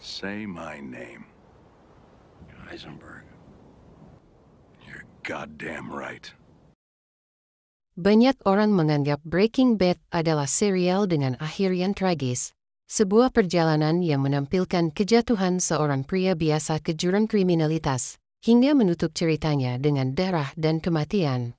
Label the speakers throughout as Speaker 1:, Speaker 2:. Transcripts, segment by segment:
Speaker 1: Say my name.
Speaker 2: Heisenberg.
Speaker 1: You're goddamn right.
Speaker 3: Banyak orang menganggap Breaking Bad adalah serial dengan akhir yang tragis. Sebuah perjalanan yang menampilkan kejatuhan seorang pria biasa ke jurang kriminalitas, hingga menutup ceritanya dengan darah dan kematian.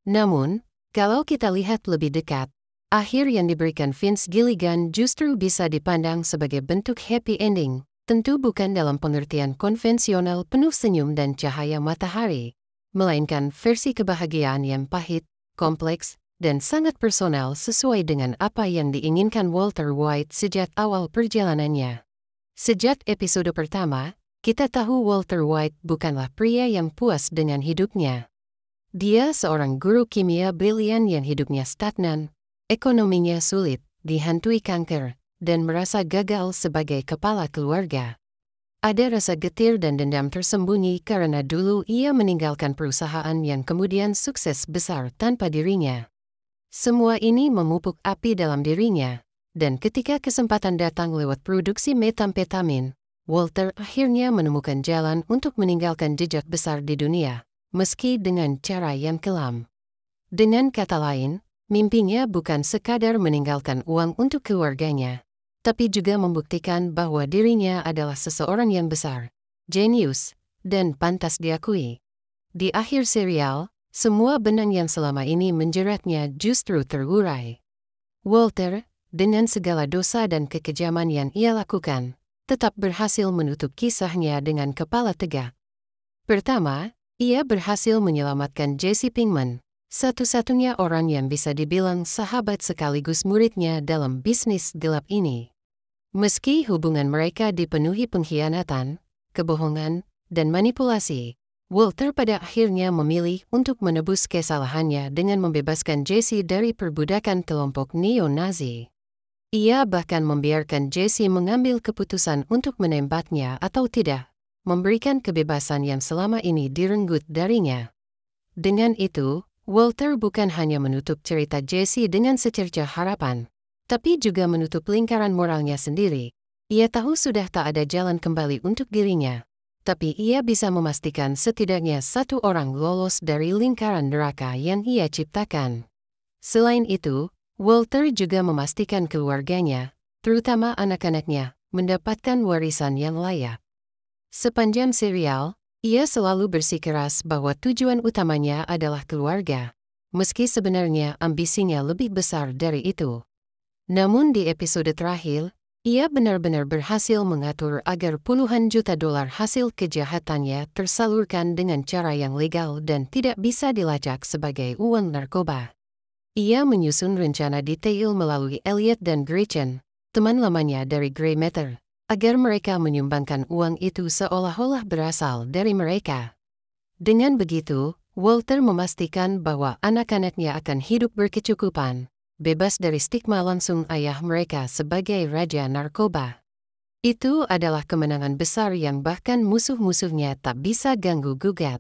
Speaker 3: Namun, kalau kita lihat lebih dekat, akhir yang diberikan Vince Gilligan justru bisa dipandang sebagai bentuk happy ending, tentu bukan dalam pengertian konvensional penuh senyum dan cahaya matahari, melainkan versi kebahagiaan yang pahit, kompleks, dan sangat personal sesuai dengan apa yang diinginkan Walter White sejak awal perjalanannya. Sejak episode pertama, kita tahu Walter White bukanlah pria yang puas dengan hidupnya. Dia seorang guru kimia brilian yang hidupnya stagnan, ekonominya sulit, dihantui kanker, dan merasa gagal sebagai kepala keluarga. Ada rasa getir dan dendam tersembunyi karena dulu ia meninggalkan perusahaan yang kemudian sukses besar tanpa dirinya. Semua ini memupuk api dalam dirinya, dan ketika kesempatan datang lewat produksi metamfetamin, Walter akhirnya menemukan jalan untuk meninggalkan jejak besar di dunia, meski dengan cara yang kelam. Dengan kata lain, mimpinya bukan sekadar meninggalkan uang untuk keluarganya, tapi juga membuktikan bahwa dirinya adalah seseorang yang besar, jenius, dan pantas diakui. Di akhir serial, semua benang yang selama ini menjeratnya justru terurai. Walter, dengan segala dosa dan kekejaman yang ia lakukan, tetap berhasil menutup kisahnya dengan kepala tegak. Pertama, ia berhasil menyelamatkan Jesse Pinkman, satu-satunya orang yang bisa dibilang sahabat sekaligus muridnya dalam bisnis gelap ini. Meski hubungan mereka dipenuhi pengkhianatan, kebohongan, dan manipulasi, Walter pada akhirnya memilih untuk menebus kesalahannya dengan membebaskan Jesse dari perbudakan kelompok neo-Nazi. Ia bahkan membiarkan Jesse mengambil keputusan untuk menembaknya atau tidak, memberikan kebebasan yang selama ini direnggut darinya. Dengan itu, Walter bukan hanya menutup cerita Jesse dengan secerca harapan, tapi juga menutup lingkaran moralnya sendiri. Ia tahu sudah tak ada jalan kembali untuk dirinya, tapi ia bisa memastikan setidaknya satu orang lolos dari lingkaran neraka yang ia ciptakan. Selain itu, Walter juga memastikan keluarganya, terutama anak-anaknya, mendapatkan warisan yang layak. Sepanjang serial, ia selalu bersikeras bahwa tujuan utamanya adalah keluarga, meski sebenarnya ambisinya lebih besar dari itu. Namun di episode terakhir, ia benar-benar berhasil mengatur agar puluhan juta dolar hasil kejahatannya tersalurkan dengan cara yang legal dan tidak bisa dilacak sebagai uang narkoba. Ia menyusun rencana detail melalui Elliot dan Gretchen, teman lamanya dari Grey Matter, agar mereka menyumbangkan uang itu seolah-olah berasal dari mereka. Dengan begitu, Walter memastikan bahwa anak-anaknya akan hidup berkecukupan, bebas dari stigma langsung ayah mereka sebagai raja narkoba. Itu adalah kemenangan besar yang bahkan musuh-musuhnya tak bisa ganggu-gugat.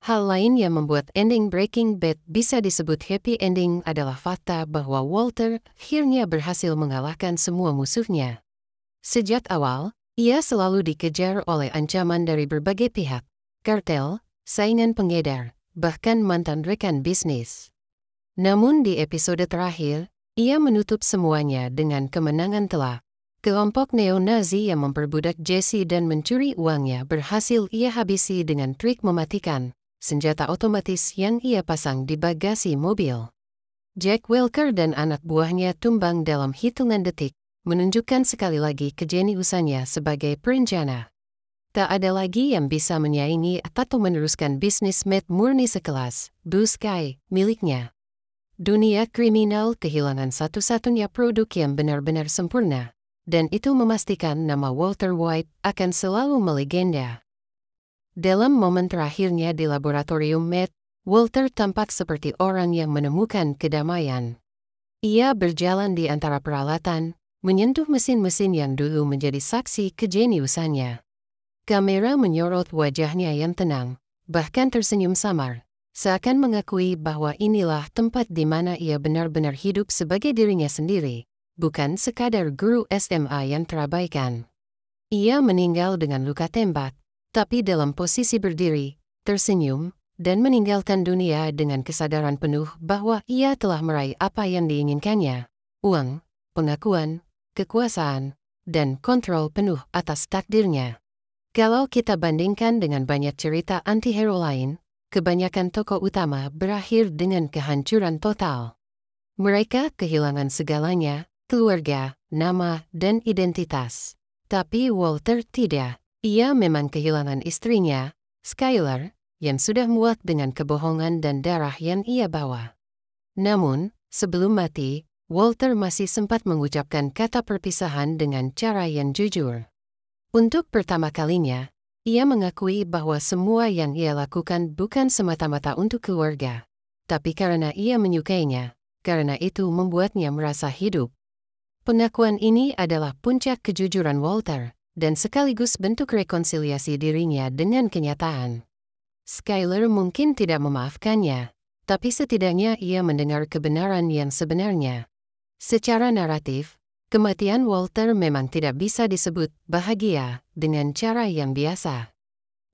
Speaker 3: Hal lain yang membuat ending Breaking Bad bisa disebut happy ending adalah fakta bahwa Walter akhirnya berhasil mengalahkan semua musuhnya. Sejak awal, ia selalu dikejar oleh ancaman dari berbagai pihak, kartel, saingan pengedar, bahkan mantan rekan bisnis. Namun di episode terakhir, ia menutup semuanya dengan kemenangan telak. Kelompok neo-Nazi yang memperbudak Jesse dan mencuri uangnya berhasil ia habisi dengan trik mematikan senjata otomatis yang ia pasang di bagasi mobil. Jack Welker dan anak buahnya tumbang dalam hitungan detik, menunjukkan sekali lagi kejeniusannya sebagai perencana. Tak ada lagi yang bisa menyaingi atau meneruskan bisnis Matt murni sekelas Blue Sky miliknya. Dunia kriminal kehilangan satu-satunya produk yang benar-benar sempurna, dan itu memastikan nama Walter White akan selalu melegenda. Dalam momen terakhirnya di laboratorium Matt, Walter tampak seperti orang yang menemukan kedamaian. Ia berjalan di antara peralatan, menyentuh mesin-mesin yang dulu menjadi saksi kejeniusannya. Kamera menyorot wajahnya yang tenang, bahkan tersenyum samar, seakan mengakui bahwa inilah tempat di mana ia benar-benar hidup sebagai dirinya sendiri, bukan sekadar guru SMA yang terabaikan. Ia meninggal dengan luka tembak, tapi dalam posisi berdiri, tersenyum, dan meninggalkan dunia dengan kesadaran penuh bahwa ia telah meraih apa yang diinginkannya: uang, pengakuan, kekuasaan, dan kontrol penuh atas takdirnya. Kalau kita bandingkan dengan banyak cerita anti-hero lain, kebanyakan tokoh utama berakhir dengan kehancuran total. Mereka kehilangan segalanya: keluarga, nama, dan identitas. Tapi Walter tidak. Ia memang kehilangan istrinya, Skylar, yang sudah muak dengan kebohongan dan darah yang ia bawa. Namun, sebelum mati, Walter masih sempat mengucapkan kata perpisahan dengan cara yang jujur. Untuk pertama kalinya, ia mengakui bahwa semua yang ia lakukan bukan semata-mata untuk keluarga, tapi karena ia menyukainya, karena itu membuatnya merasa hidup. Pengakuan ini adalah puncak kejujuran Walter, dan sekaligus bentuk rekonsiliasi dirinya dengan kenyataan. Skylar mungkin tidak memaafkannya, tapi setidaknya ia mendengar kebenaran yang sebenarnya. Secara naratif, kematian Walter memang tidak bisa disebut bahagia dengan cara yang biasa.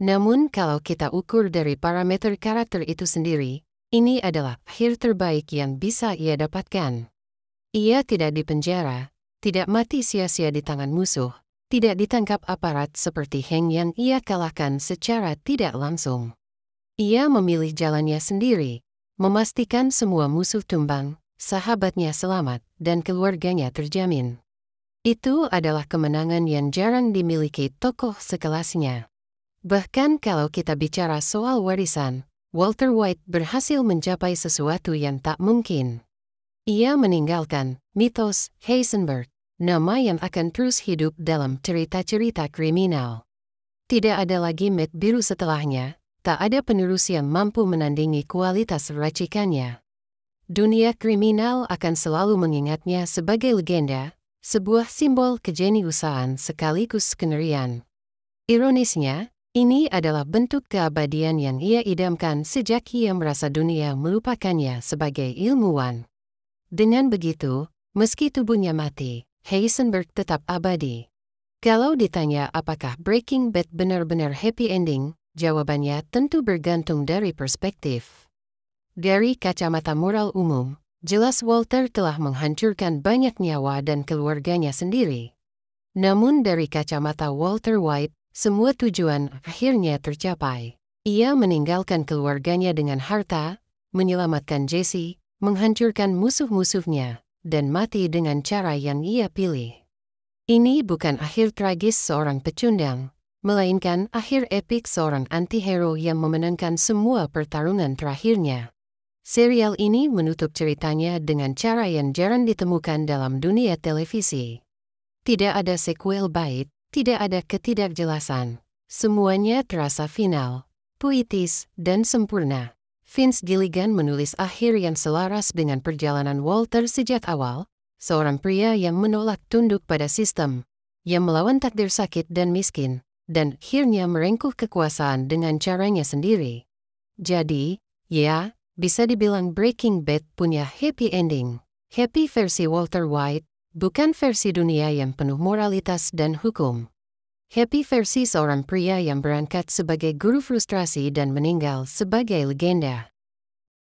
Speaker 3: Namun kalau kita ukur dari parameter karakter itu sendiri, ini adalah akhir terbaik yang bisa ia dapatkan. Ia tidak dipenjara, tidak mati sia-sia di tangan musuh, tidak ditangkap aparat seperti Hank yang ia kalahkan secara tidak langsung. Ia memilih jalannya sendiri, memastikan semua musuh tumbang, sahabatnya selamat, dan keluarganya terjamin. Itu adalah kemenangan yang jarang dimiliki tokoh sekelasnya. Bahkan kalau kita bicara soal warisan, Walter White berhasil mencapai sesuatu yang tak mungkin. Ia meninggalkan mitos Heisenberg, nama yang akan terus hidup dalam cerita-cerita kriminal. Tidak ada lagi Met biru setelahnya, tak ada penerus yang mampu menandingi kualitas racikannya. Dunia kriminal akan selalu mengingatnya sebagai legenda, sebuah simbol kejeniusan sekaligus kengerian. Ironisnya, ini adalah bentuk keabadian yang ia idamkan sejak ia merasa dunia melupakannya sebagai ilmuwan. Dengan begitu, meski tubuhnya mati, Heisenberg tetap abadi. Kalau ditanya apakah Breaking Bad benar-benar happy ending, jawabannya tentu bergantung dari perspektif. Dari kacamata moral umum, jelas Walter telah menghancurkan banyak nyawa dan keluarganya sendiri. Namun dari kacamata Walter White, semua tujuan akhirnya tercapai. Ia meninggalkan keluarganya dengan harta, menyelamatkan Jesse, menghancurkan musuh-musuhnya, dan mati dengan cara yang ia pilih. Ini bukan akhir tragis seorang pecundang, melainkan akhir epik seorang anti-hero yang memenangkan semua pertarungan terakhirnya. Serial ini menutup ceritanya dengan cara yang jarang ditemukan dalam dunia televisi. Tidak ada sequel bait, tidak ada ketidakjelasan. Semuanya terasa final, puitis, dan sempurna. Vince Gilligan menulis akhir yang selaras dengan perjalanan Walter sejak awal, seorang pria yang menolak tunduk pada sistem, yang melawan takdir sakit dan miskin, dan akhirnya merengkuh kekuasaan dengan caranya sendiri. Jadi, ya, bisa dibilang Breaking Bad punya happy ending. Happy versi Walter White, bukan versi dunia yang penuh moralitas dan hukum. Happy versi seorang pria yang berangkat sebagai guru frustrasi dan meninggal sebagai legenda.